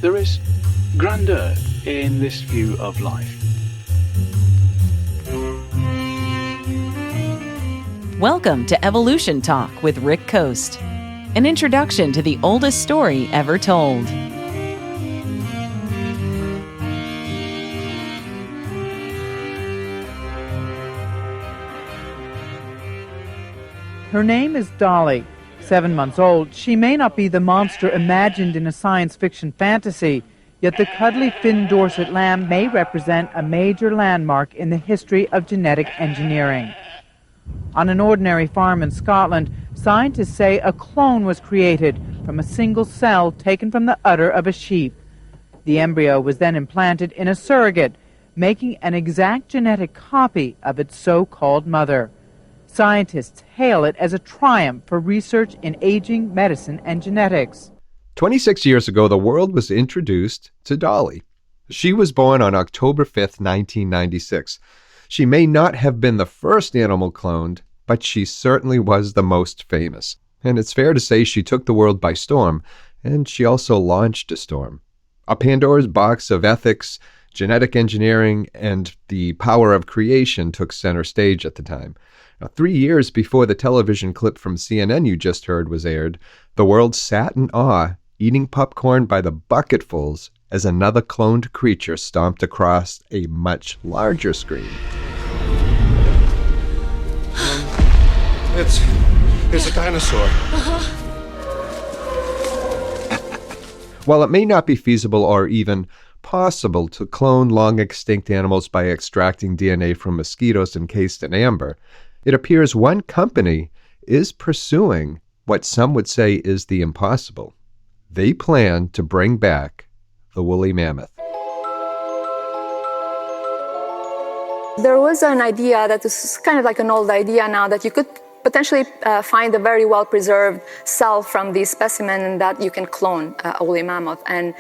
There is grandeur in this view of life. Welcome to Evolution Talk with Rick Coast, an introduction to the oldest story ever told. Her name is Dolly. 7 months old, she may not be the monster imagined in a science fiction fantasy, yet the cuddly Finn Dorset lamb may represent a major landmark in the history of genetic engineering. On an ordinary farm in Scotland, scientists say a clone was created from a single cell taken from the udder of a sheep. The embryo was then implanted in a surrogate, making an exact genetic copy of its so-called mother. Scientists hail it as a triumph for research in aging, medicine, and genetics. 26 years ago, the world was introduced to Dolly. She was born on October 5th, 1996. She may not have been the first animal cloned, but she certainly was the most famous. And it's fair to say she took the world by storm, and she also launched a storm. A Pandora's box of ethics, genetic engineering, and the power of creation took center stage at the time. Now, 3 years before the television clip from CNN you just heard was aired, the world sat in awe, eating popcorn by the bucketfuls as another cloned creature stomped across a much larger screen. It's a dinosaur. While it may not be feasible or even possible to clone long-extinct animals by extracting DNA from mosquitoes encased in amber, it appears one company is pursuing what some would say is the impossible. They plan to bring back the woolly mammoth. There was an idea that is kind of like an old idea now that you could potentially find a very well-preserved cell from the specimen and that you can clone a woolly mammoth. And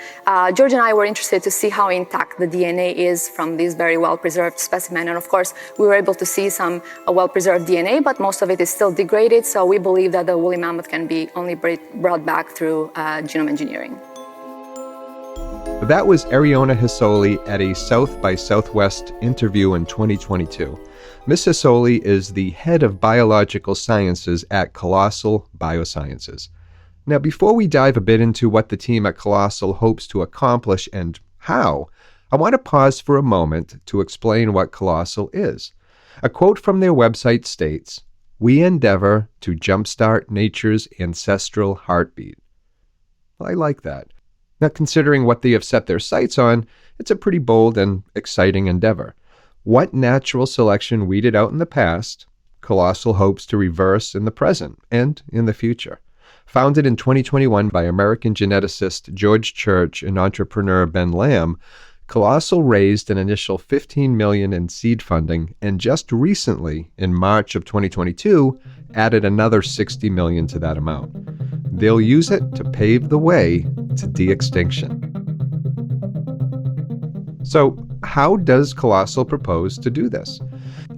George and I were interested to see how intact the DNA is from this very well-preserved specimen. And of course, we were able to see some well-preserved DNA, but most of it is still degraded. So we believe that the woolly mammoth can be only brought back through genome engineering. That was Ariona Hisoli at a South by Southwest interview in 2022. Ms. Hisoli is the head of biological sciences at Colossal Biosciences. Now, before we dive a bit into what the team at Colossal hopes to accomplish and how, I want to pause for a moment to explain what Colossal is. A quote from their website states, "We endeavor to jumpstart nature's ancestral heartbeat." I like that. Now, considering what they have set their sights on, it's a pretty bold and exciting endeavor. What natural selection weeded out in the past, Colossal hopes to reverse in the present and in the future. Founded in 2021 by American geneticist George Church and entrepreneur Ben Lamb, Colossal raised an initial $15 million in seed funding and just recently, in March of 2022, added another $60 million to that amount. They'll use it to pave the way to de-extinction. So, how does Colossal propose to do this?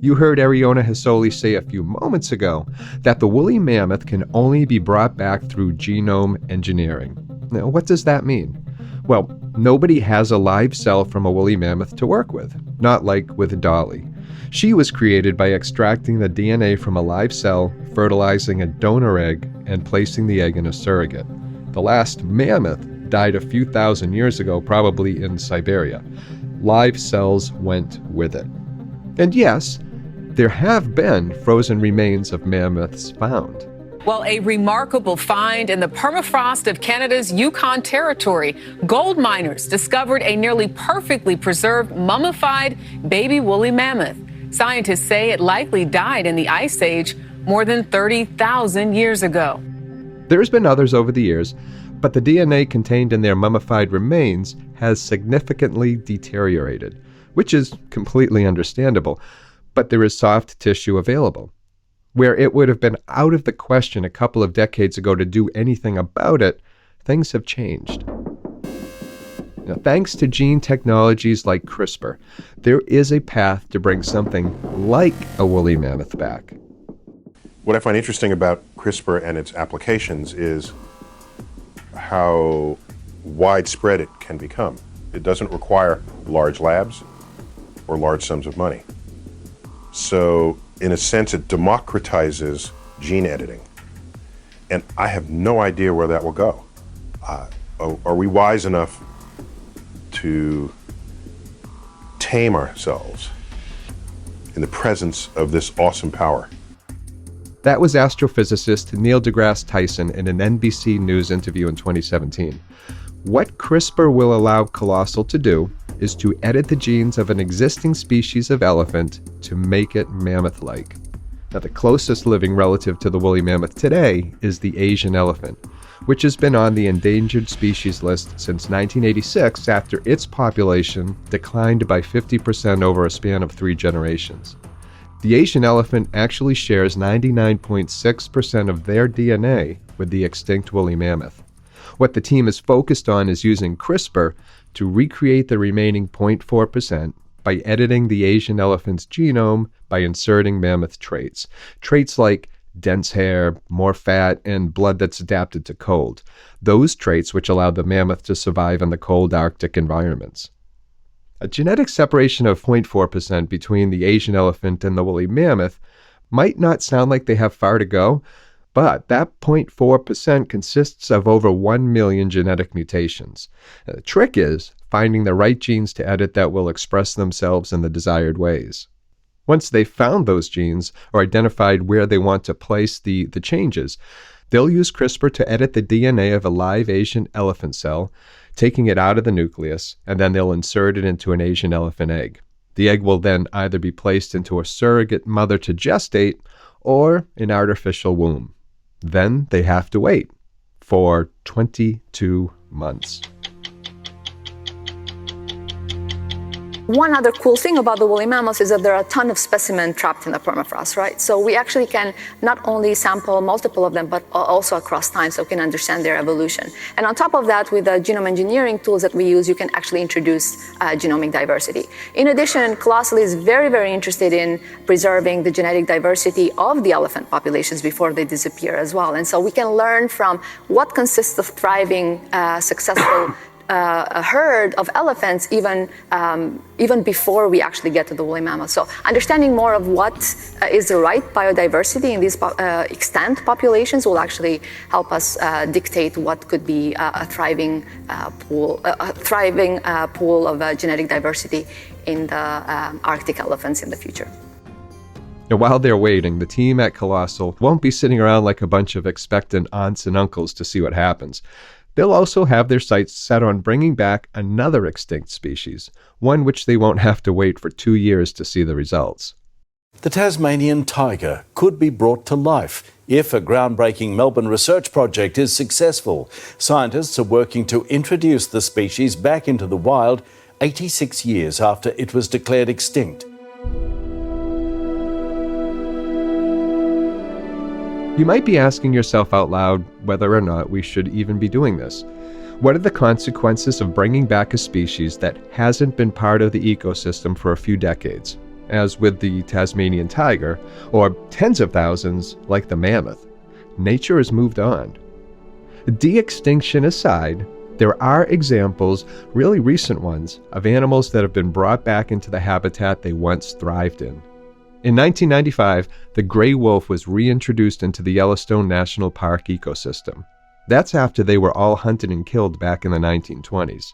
You heard Ariona Hisoli say a few moments ago that the woolly mammoth can only be brought back through genome engineering. Now, what does that mean? Well, nobody has a live cell from a woolly mammoth to work with, not like with Dolly. She was created by extracting the DNA from a live cell, fertilizing a donor egg, and placing the egg in a surrogate. The last mammoth died a few thousand years ago, probably in Siberia. Live cells went with it. And yes, there have been frozen remains of mammoths found. Well, a remarkable find in the permafrost of Canada's Yukon Territory. Gold miners discovered a nearly perfectly preserved mummified baby woolly mammoth. Scientists say it likely died in the Ice Age more than 30,000 years ago. There's been others over the years, but the DNA contained in their mummified remains has significantly deteriorated, which is completely understandable, but there is soft tissue available. Where it would have been out of the question a couple of decades ago to do anything about it, things have changed. Now, thanks to gene technologies like CRISPR, there is a path to bring something like a woolly mammoth back. What I find interesting about CRISPR and its applications is how widespread it can become. It doesn't require large labs or large sums of money. So, in a sense, it democratizes gene editing. And I have no idea where that will go. Are we wise enough to tame ourselves in the presence of this awesome power? That was astrophysicist Neil deGrasse Tyson in an NBC News interview in 2017. What CRISPR will allow Colossal to do is to edit the genes of an existing species of elephant to make it mammoth-like. Now, the closest living relative to the woolly mammoth today is the Asian elephant, which has been on the endangered species list since 1986 after its population declined by 50% over a span of 3 generations. The Asian elephant actually shares 99.6% of their DNA with the extinct woolly mammoth. What the team is focused on is using CRISPR to recreate the remaining 0.4% by editing the Asian elephant's genome by inserting mammoth traits. Traits like dense hair, more fat, and blood that's adapted to cold. Those traits which allow the mammoth to survive in the cold Arctic environments. A genetic separation of 0.4% between the Asian elephant and the woolly mammoth might not sound like they have far to go, but that 0.4% consists of over 1 million genetic mutations. The trick is finding the right genes to edit that will express themselves in the desired ways. Once they've found those genes or identified where they want to place the changes, they'll use CRISPR to edit the DNA of a live Asian elephant cell, taking it out of the nucleus, and then they'll insert it into an Asian elephant egg. The egg will then either be placed into a surrogate mother to gestate or an artificial womb. Then they have to wait for 22 months. One other cool thing about the woolly mammoths is that there are a ton of specimens trapped in the permafrost, right? So we actually can not only sample multiple of them, but also across time, so we can understand their evolution. And on top of that, with the genome engineering tools that we use, you can actually introduce genomic diversity. In addition, Colossal is very, very interested in preserving the genetic diversity of the elephant populations before they disappear as well. And so we can learn from what consists of thriving, successful a herd of elephants even before we actually get to the woolly mammoth. So understanding more of what is the right biodiversity in these extant populations will actually help us dictate what could be a thriving pool of genetic diversity in the Arctic elephants in the future. Now, while they're waiting, the team at Colossal won't be sitting around like a bunch of expectant aunts and uncles to see what happens. They'll also have their sights set on bringing back another extinct species, one which they won't have to wait for 2 years to see the results. The Tasmanian tiger could be brought to life if a groundbreaking Melbourne research project is successful. Scientists are working to introduce the species back into the wild 86 years after it was declared extinct. You might be asking yourself out loud whether or not we should even be doing this. What are the consequences of bringing back a species that hasn't been part of the ecosystem for a few decades, as with the Tasmanian tiger, or tens of thousands like the mammoth? Nature has moved on. De-extinction aside, there are examples, really recent ones, of animals that have been brought back into the habitat they once thrived in. In 1995, the gray wolf was reintroduced into the Yellowstone National Park ecosystem. That's after they were all hunted and killed back in the 1920s.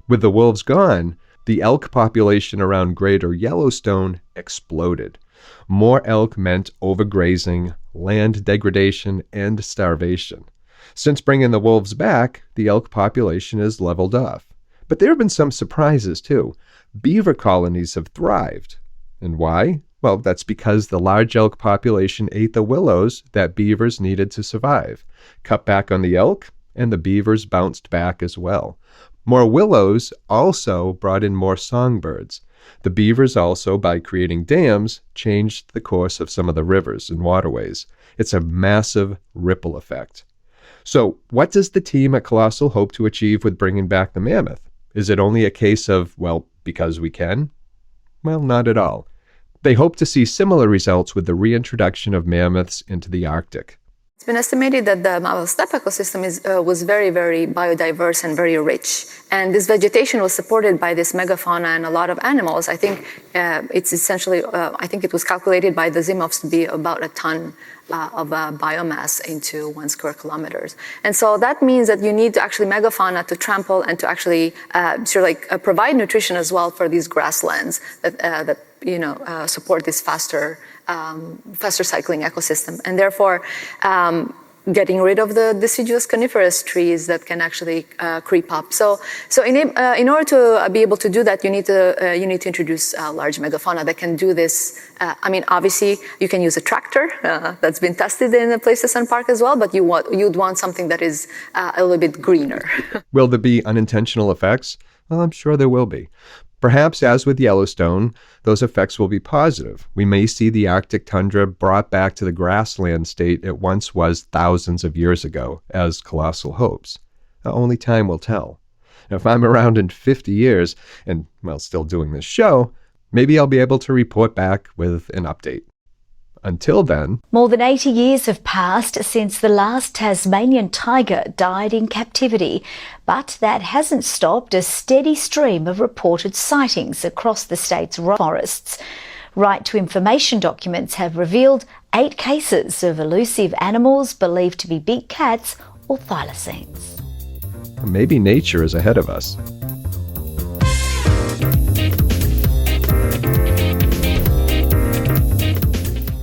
With the wolves gone, the elk population around Greater Yellowstone exploded. More elk meant overgrazing, land degradation, and starvation. Since bringing the wolves back, the elk population has leveled off. But there have been some surprises too. Beaver colonies have thrived. And why? Well, that's because the large elk population ate the willows that beavers needed to survive. Cut back on the elk, and the beavers bounced back as well. More willows also brought in more songbirds. The beavers also, by creating dams, changed the course of some of the rivers and waterways. It's a massive ripple effect. So, what does the team at Colossal hope to achieve with bringing back the mammoth? Is it only a case of, well, because we can? Well, not at all. They hope to see similar results with the reintroduction of mammoths into the Arctic. It's been estimated that the Mammoth steppe ecosystem was very, very biodiverse and very rich. And this vegetation was supported by this megafauna and a lot of animals. I think it's essentially, I think it was calculated by the Zimovs to be about a ton of biomass into 1 square kilometers. And so that means that you need to actually megafauna to trample and to actually provide nutrition as well for these grasslands that support this faster cycling ecosystem, and therefore getting rid of the deciduous coniferous trees that can actually creep up. So in order to be able to do that, you need to introduce large megafauna that can do this. Obviously, you can use a tractor that's been tested in the Pleistocene Park as well, but you'd want something that is a little bit greener. Will there be unintentional effects? Well, I'm sure there will be. Perhaps, as with Yellowstone, those effects will be positive. We may see the Arctic tundra brought back to the grassland state it once was thousands of years ago, as Colossal hopes. Only time will tell. Now, if I'm around in 50 years and, still doing this show, maybe I'll be able to report back with an update. Until then... More than 80 years have passed since the last Tasmanian tiger died in captivity, but that hasn't stopped a steady stream of reported sightings across the state's forests. Right to information documents have revealed 8 cases of elusive animals believed to be big cats or thylacines. Maybe nature is ahead of us.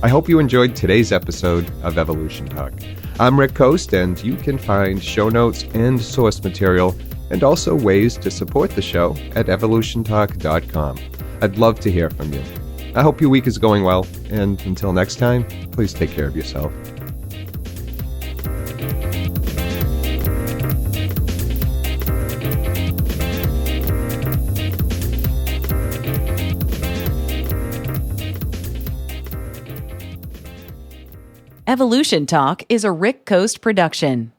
I hope you enjoyed today's episode of Evolution Talk. I'm Rick Coast, and you can find show notes and source material, and also ways to support the show at evolutiontalk.com. I'd love to hear from you. I hope your week is going well, and until next time, please take care of yourself. Evolution Talk is a Rick Coast production.